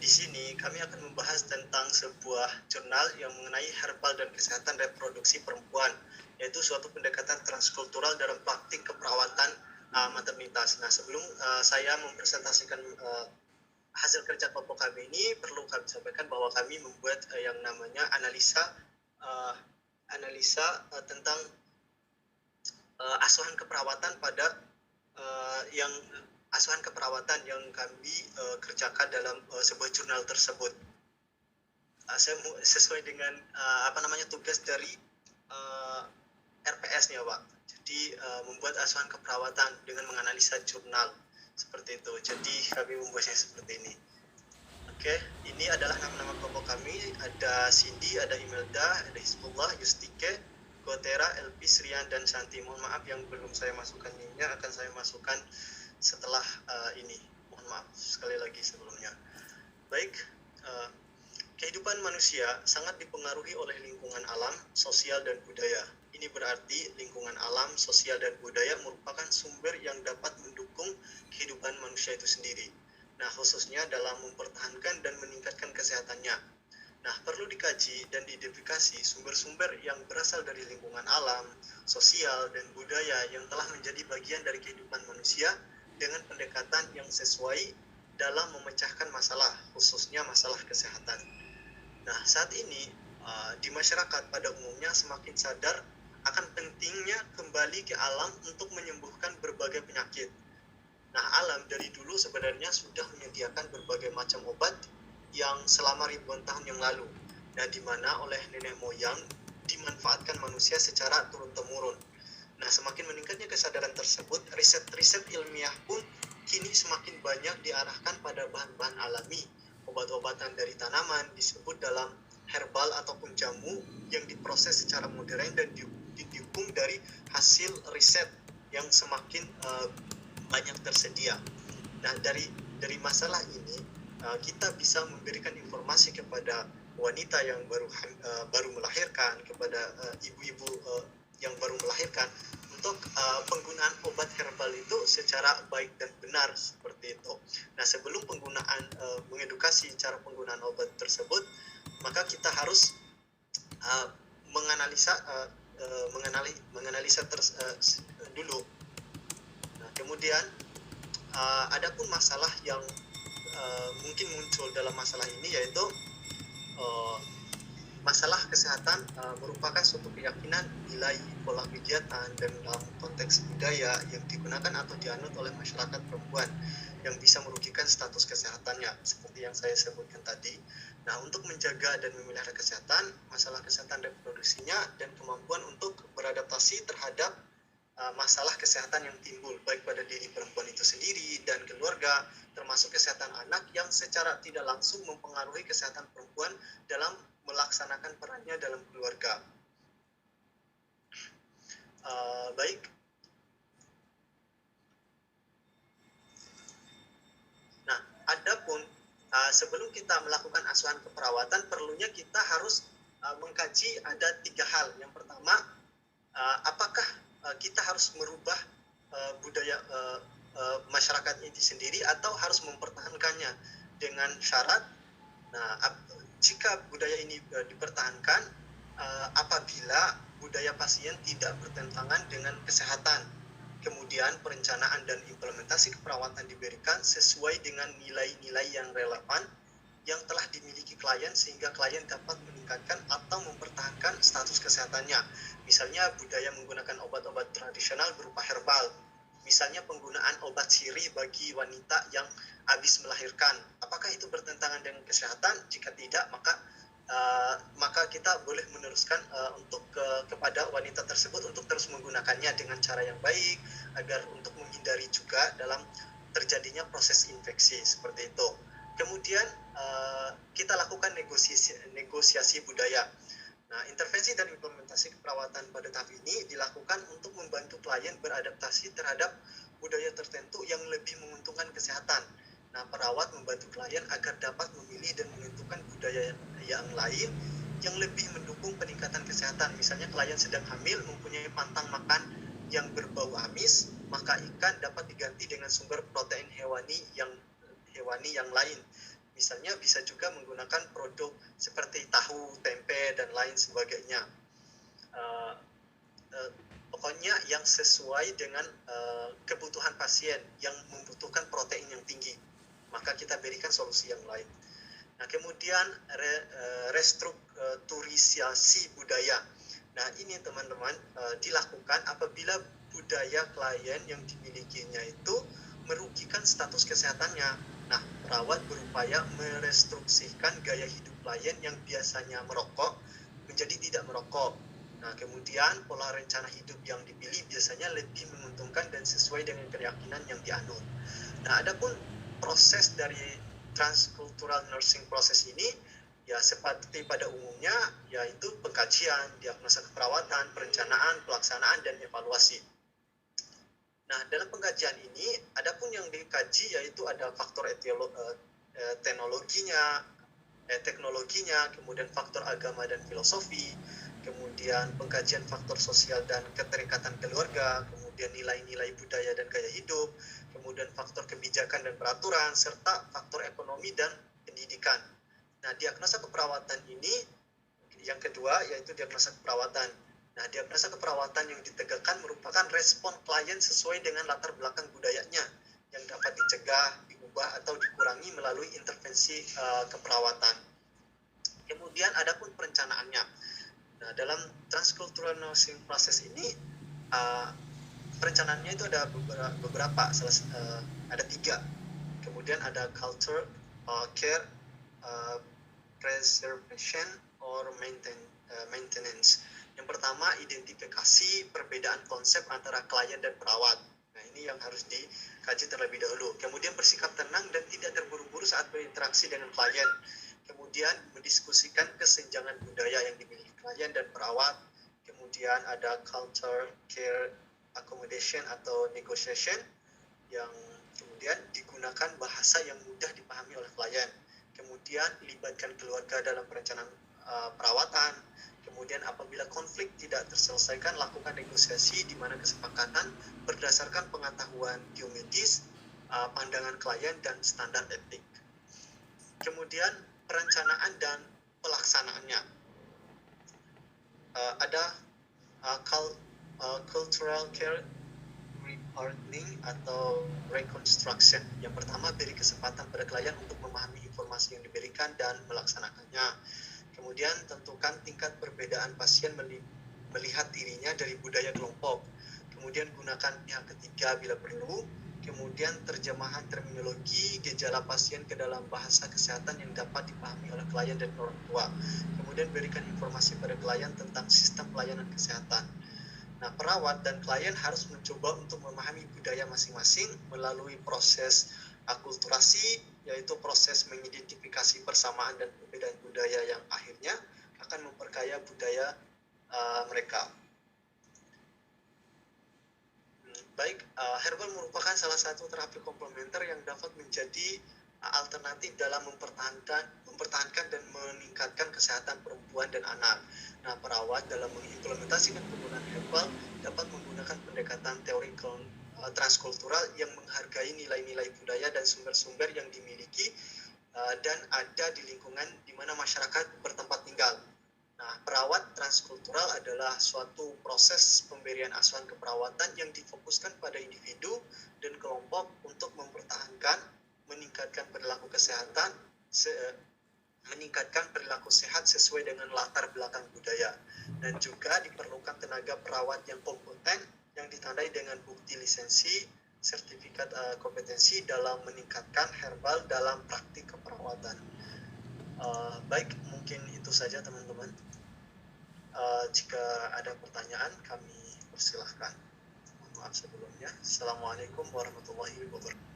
di sini kami akan membahas tentang sebuah jurnal yang mengenai herbal dan kesehatan reproduksi perempuan, yaitu suatu pendekatan transkultural dalam praktik keperawatan maternitas. Nah, sebelum saya mempresentasikan hasil kerja kelompok kami ini, perlu kami sampaikan bahwa kami membuat yang namanya analisa tentang asuhan keperawatan pada asuhan keperawatan yang kami kerjakan dalam sebuah jurnal tersebut. Sesuai dengan tugas dari RPS-nya, Pak. Jadi membuat asuhan keperawatan dengan menganalisa jurnal seperti itu. Jadi kami membuatnya seperti ini. Oke, ini adalah nama-nama kelompok kami. Ada Cindy, ada Imelda, ada Hizbullah, Yustike, Gotera, Elpi, Srian, dan Santi. Mohon maaf yang belum saya masukkan ini, akan saya masukkan setelah ini. Mohon maaf sekali lagi sebelumnya. Baik, kehidupan manusia sangat dipengaruhi oleh lingkungan alam, sosial, dan budaya. Ini berarti lingkungan alam, sosial, dan budaya merupakan sumber yang dapat mendukung kehidupan manusia itu sendiri. Nah, khususnya dalam mempertahankan dan meningkatkan kesehatannya. Nah, perlu dikaji dan diidentifikasi sumber-sumber yang berasal dari lingkungan alam, sosial, dan budaya yang telah menjadi bagian dari kehidupan manusia dengan pendekatan yang sesuai dalam memecahkan masalah, khususnya masalah kesehatan. Nah, saat ini di masyarakat pada umumnya semakin sadar akan pentingnya kembali ke alam untuk menyembuhkan berbagai penyakit. Nah, alam dari dulu sebenarnya sudah menyediakan berbagai macam obat yang selama ribuan tahun yang lalu. Nah, di mana oleh nenek moyang dimanfaatkan manusia secara turun-temurun. Nah, semakin meningkatnya kesadaran tersebut, riset-riset ilmiah pun kini semakin banyak diarahkan pada bahan-bahan alami. Obat-obatan dari tanaman disebut dalam herbal ataupun jamu yang diproses secara modern dan didukung dari hasil riset yang semakin banyak tersedia. Nah, dari masalah ini kita bisa memberikan informasi kepada wanita yang baru melahirkan, kepada ibu-ibu yang baru melahirkan untuk penggunaan obat herbal itu secara baik dan benar seperti itu. Nah, sebelum penggunaan mengedukasi cara penggunaan obat tersebut, maka kita harus menganalisa dulu. Nah, kemudian adapun masalah yang mungkin muncul dalam masalah ini, yaitu masalah kesehatan merupakan suatu keyakinan, nilai, pola kegiatan, dan dalam konteks budaya yang digunakan atau dianut oleh masyarakat perempuan yang bisa merugikan status kesehatannya, seperti yang saya sebutkan tadi. Nah, untuk menjaga dan memelihara kesehatan, masalah kesehatan reproduksinya, dan kemampuan untuk beradaptasi terhadap masalah kesehatan yang timbul, baik pada diri perempuan itu sendiri dan keluarga, termasuk kesehatan anak yang secara tidak langsung mempengaruhi kesehatan perempuan dalam melaksanakan perannya dalam keluarga. Baik. Nah, adapun sebelum kita melakukan asuhan keperawatan, perlunya kita harus mengkaji ada 3 hal. Yang pertama, apakah kita harus merubah budaya masyarakat ini sendiri atau harus mempertahankannya dengan syarat. Nah, jika budaya ini dipertahankan apabila budaya pasien tidak bertentangan dengan kesehatan. Kemudian perencanaan dan implementasi keperawatan diberikan sesuai dengan nilai-nilai yang relevan yang telah dimiliki klien sehingga klien dapat meningkatkan atau mempertahankan status kesehatannya. Misalnya budaya menggunakan obat-obat tradisional berupa herbal. Misalnya penggunaan obat sirih bagi wanita yang habis melahirkan. Apakah itu bertentangan dengan kesehatan? Jika tidak, maka kita boleh meneruskan kepada wanita tersebut untuk terus menggunakannya dengan cara yang baik agar untuk menghindari juga dalam terjadinya proses infeksi seperti itu. Kemudian kita lakukan negosiasi budaya. Nah, intervensi dan implementasi keperawatan pada tahap ini dilakukan untuk membantu klien beradaptasi terhadap budaya tertentu yang lebih menguntungkan kesehatan. Nah, perawat membantu klien agar dapat memilih dan menentukan budaya yang lain yang lebih mendukung peningkatan kesehatan. Misalnya klien sedang hamil mempunyai pantang makan yang berbau amis, maka ikan dapat diganti dengan sumber protein hewani yang lain. Misalnya bisa juga menggunakan produk seperti tahu, tempe, dan lain sebagainya. Pokoknya yang sesuai dengan kebutuhan pasien yang membutuhkan protein yang tinggi, maka kita berikan solusi yang lain. Nah, kemudian restrukturisasi budaya. Nah, ini teman-teman dilakukan apabila budaya klien yang dimilikinya itu merugikan status kesehatannya. Nah, perawat berupaya merestruksikan gaya hidup klien yang biasanya merokok menjadi tidak merokok. Nah, kemudian pola rencana hidup yang dipilih biasanya lebih menguntungkan dan sesuai dengan keyakinan yang dianut. Nah, adapun proses dari transcultural nursing proses ini ya seperti pada umumnya, yaitu pengkajian, diagnosa keperawatan, perencanaan, pelaksanaan, dan evaluasi. Nah, dalam pengkajian ini, adapun yang dikaji yaitu ada faktor teknologinya, kemudian faktor agama dan filosofi, kemudian pengkajian faktor sosial dan keterikatan keluarga, kemudian nilai-nilai budaya dan gaya hidup, kemudian faktor kebijakan dan peraturan, serta faktor ekonomi dan pendidikan. Nah, diagnosa keperawatan ini yang kedua yaitu diagnosa keperawatan. Nah, diagnosa keperawatan yang ditegakkan merupakan respon klien sesuai dengan latar belakang budayanya yang dapat dicegah, diubah, atau dikurangi melalui intervensi keperawatan. Kemudian adapun perencanaannya. Nah, dalam transcultural nursing proses ini perencanaannya itu ada beberapa, ada 3. Kemudian ada culture, care, preservation, or maintenance. Yang pertama, identifikasi perbedaan konsep antara klien dan perawat. Nah, ini yang harus dikaji terlebih dahulu. Kemudian bersikap tenang dan tidak terburu-buru saat berinteraksi dengan klien. Kemudian mendiskusikan kesenjangan budaya yang dimiliki klien dan perawat. Kemudian ada culture, care, accommodation atau negotiation yang kemudian digunakan bahasa yang mudah dipahami oleh klien. Kemudian libatkan keluarga dalam perencanaan perawatan. Kemudian apabila konflik tidak terselesaikan, lakukan negosiasi di mana kesepakatan berdasarkan pengetahuan biomedis, pandangan klien, dan standar etik. Kemudian perencanaan dan pelaksanaannya. Ada cultural care reparting atau reconstruction. Yang pertama, beri kesempatan pada klien untuk memahami informasi yang diberikan dan melaksanakannya. Kemudian tentukan tingkat perbedaan pasien melihat dirinya dari budaya kelompok. Kemudian gunakan pihak ketiga bila perlu. Kemudian terjemahan terminologi gejala pasien ke dalam bahasa kesehatan yang dapat dipahami oleh klien dan orang tua. Kemudian berikan informasi pada klien tentang sistem pelayanan kesehatan. Nah, perawat dan klien harus mencoba untuk memahami budaya masing-masing melalui proses akulturasi, yaitu proses mengidentifikasi persamaan dan perbedaan budaya yang akhirnya akan memperkaya budaya mereka. Baik, herbal merupakan salah satu terapi komplementer yang dapat menjadi alternatif dalam mempertahankan dan meningkatkan kesehatan perempuan dan anak. Nah, perawat dalam mengimplementasikan penggunaan herbal dapat menggunakan pendekatan teori transkultural yang menghargai nilai-nilai budaya dan sumber-sumber yang dimiliki dan ada di lingkungan di mana masyarakat bertempat tinggal. Nah, perawat transkultural adalah suatu proses pemberian asuhan keperawatan yang difokuskan pada individu dan kelompok untuk mempertahankan, meningkatkan perilaku kesehatan, meningkatkan perilaku sehat sesuai dengan latar belakang budaya. Dan juga diperlukan tenaga perawat yang kompeten yang ditandai dengan bukti lisensi, sertifikat kompetensi dalam meningkatkan herbal dalam praktik keperawatan. Baik, mungkin itu saja teman-teman. Jika ada pertanyaan, kami persilahkan. Mohon maaf sebelumnya. Assalamualaikum warahmatullahi wabarakatuh.